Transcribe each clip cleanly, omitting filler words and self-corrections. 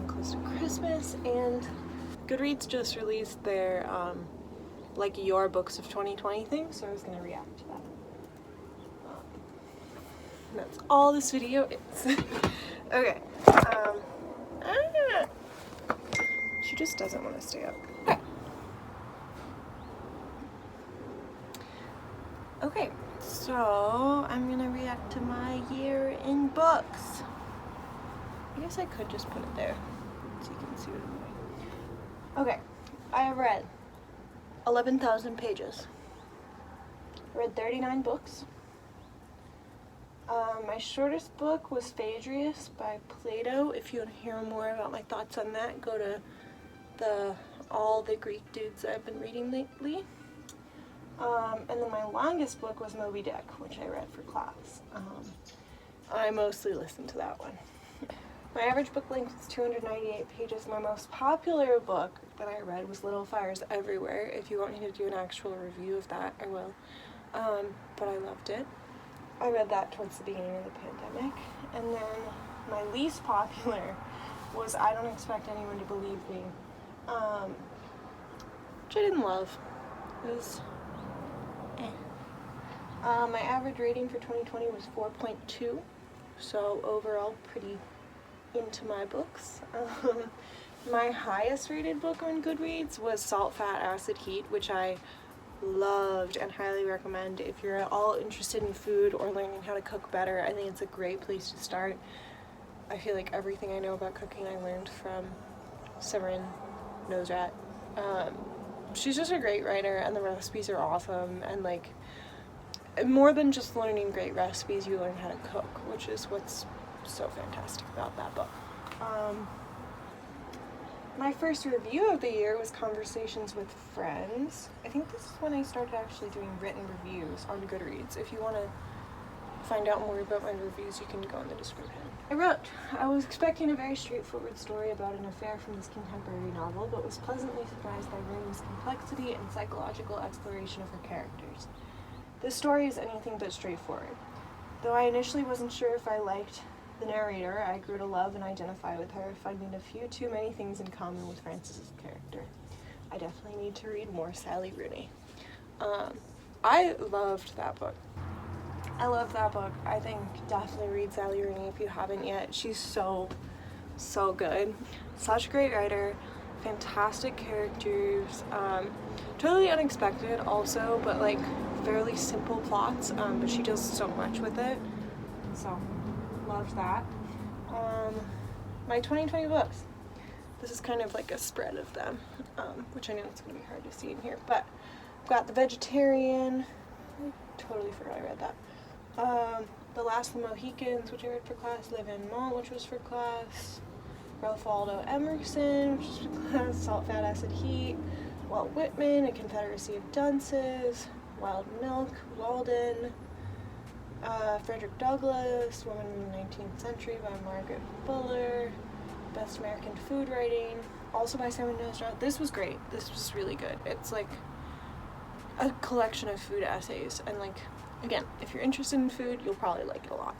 getting close to Christmas, and Goodreads just released their like your books of 2020 thing, so I was gonna react to that. That's all this video is. Okay. She just doesn't want to stay up. Okay, so I'm gonna react to my year in books. I guess I could just put it there so you can see what I'm doing. Okay, I have read 11,000 pages. I read 39 books. My shortest book was Phaedrus by Plato. If you want to hear more about my thoughts on that, go to all the Greek dudes I've been reading lately. And then my longest book was Moby Dick, which I read for class. I mostly listened to that one. My average book length is 298 pages. My most popular book that I read was Little Fires Everywhere. If you want me to do an actual review of that, I will. But I loved it. I read that towards the beginning of the pandemic. And then my least popular was I Don't Expect Anyone to Believe Me, which I didn't love. It was my average rating for 2020 was 4.2, so overall pretty into my books. My highest rated book on Goodreads was Salt, Fat, Acid, Heat, which I loved and highly recommend if you're at all interested in food or learning how to cook better. I think it's a great place to start. I feel like everything I know about cooking I learned from Simran Nosrat. She's just a great writer, and the recipes are awesome, and like more than just learning great recipes, you learn how to cook, which is what's so fantastic about that book. My first review of the year was Conversations with Friends. I think this is when I started actually doing written reviews on Goodreads. If you want to find out more about my reviews, you can go in the description. I was expecting a very straightforward story about an affair from this contemporary novel, but was pleasantly surprised by Rooney's complexity and psychological exploration of her characters. This story is anything but straightforward. Though I initially wasn't sure if I liked the narrator, I grew to love and identify with her, finding a few too many things in common with Frances' character. I definitely need to read more Sally Rooney. I loved that book. I think definitely read Sally Rooney if you haven't yet. She's so good. Such a great writer, fantastic characters, totally unexpected also, but like fairly simple plots, but she does so much with it. So, loved that. My 2020 books. This is kind of like a spread of them, which I know it's going to be hard to see in here, but I've got The Vegetarian. I totally forgot I read that. The Last of the Mohicans, which I read for class. Live in Mall, which was for class. Ralph Waldo Emerson, which was for class. Salt, Fat, Acid, Heat. Walt Whitman, A Confederacy of Dunces. Wild Milk, Walden. Frederick Douglass, Woman in the 19th Century by Margaret Fuller. Best American Food Writing, also by Simran Nosrat. This was great. This was really good. It's like a collection of food essays, and like, again, if you're interested in food, you'll probably like it a lot.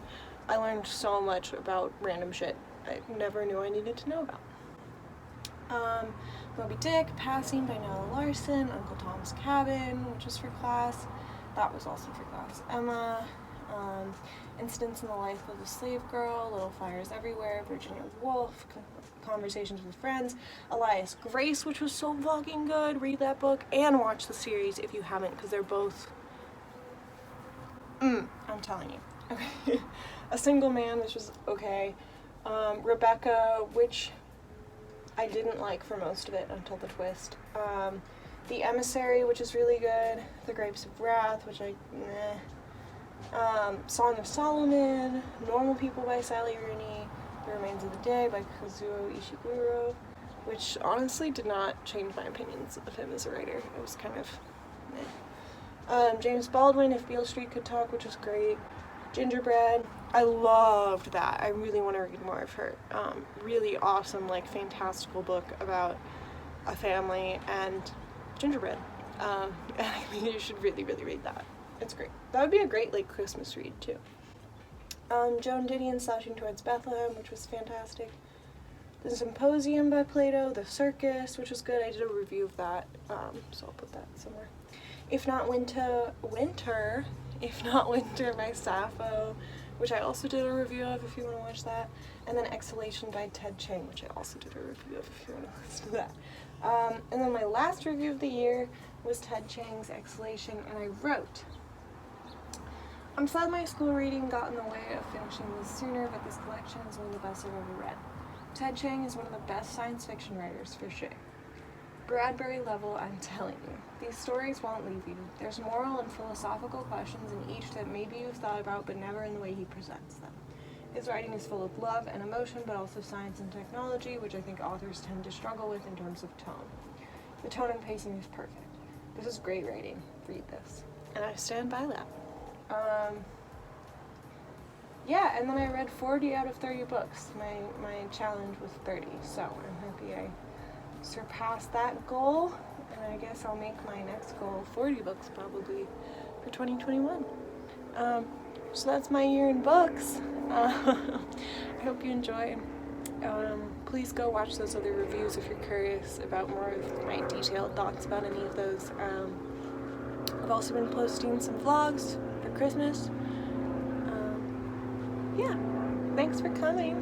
I learned so much about random shit I never knew I needed to know about. Moby Dick, Passing by Nella Larson. Uncle Tom's Cabin, which was for class. That was also for class. Emma. Incidents in the Life of a Slave Girl, Little Fires Everywhere, Virginia Woolf, Conversations with Friends, Elias Grace, which was so fucking good. Read that book and watch the series if you haven't, because they're both I'm telling you. Okay. A Single Man, which was okay. Rebecca, which I didn't like for most of it until the twist. The Emissary, which is really good. The Grapes of Wrath, which Song of Solomon, Normal People by Sally Rooney, The Remains of the Day by Kazuo Ishiguro, which honestly did not change my opinions of him as a writer. It was kind of meh. James Baldwin, If Beale Street Could Talk, which was great. Gingerbread, I loved that. I really want to read more of her. Really awesome, like, fantastical book about a family and gingerbread. And I think you should really, really read that. It's great. That would be a great, like, Christmas read, too. Joan Didion, Slouching Towards Bethlehem, which was fantastic. The Symposium by Plato, The Circus, which was good. I did a review of that, so I'll put that somewhere. If Not Winter by Sappho, which I also did a review of if you want to watch that. And then Exhalation by Ted Chiang, which I also did a review of if you want to listen to that. And then my last review of the year was Ted Chiang's Exhalation, and I wrote, I'm sad my school reading got in the way of finishing this sooner, but this collection is one of the best I've ever read. Ted Chiang is one of the best science fiction writers, for sure. Bradbury level, I'm telling you. These stories won't leave you. There's moral and philosophical questions in each that maybe you've thought about, but never in the way he presents them. His writing is full of love and emotion, but also science and technology, which I think authors tend to struggle with in terms of tone. The tone and pacing is perfect. This is great writing. Read this. And I stand by that. Yeah, and then I read 40 out of 30 books. My challenge was 30, so I'm happy I surpassed that goal, and I guess I'll make my next goal 40 books probably for 2021. So that's my year in books. I hope you enjoy. Please go watch those other reviews if you're curious about more of my detailed thoughts about any of those. I've also been posting some vlogs for Christmas. Yeah, thanks for coming.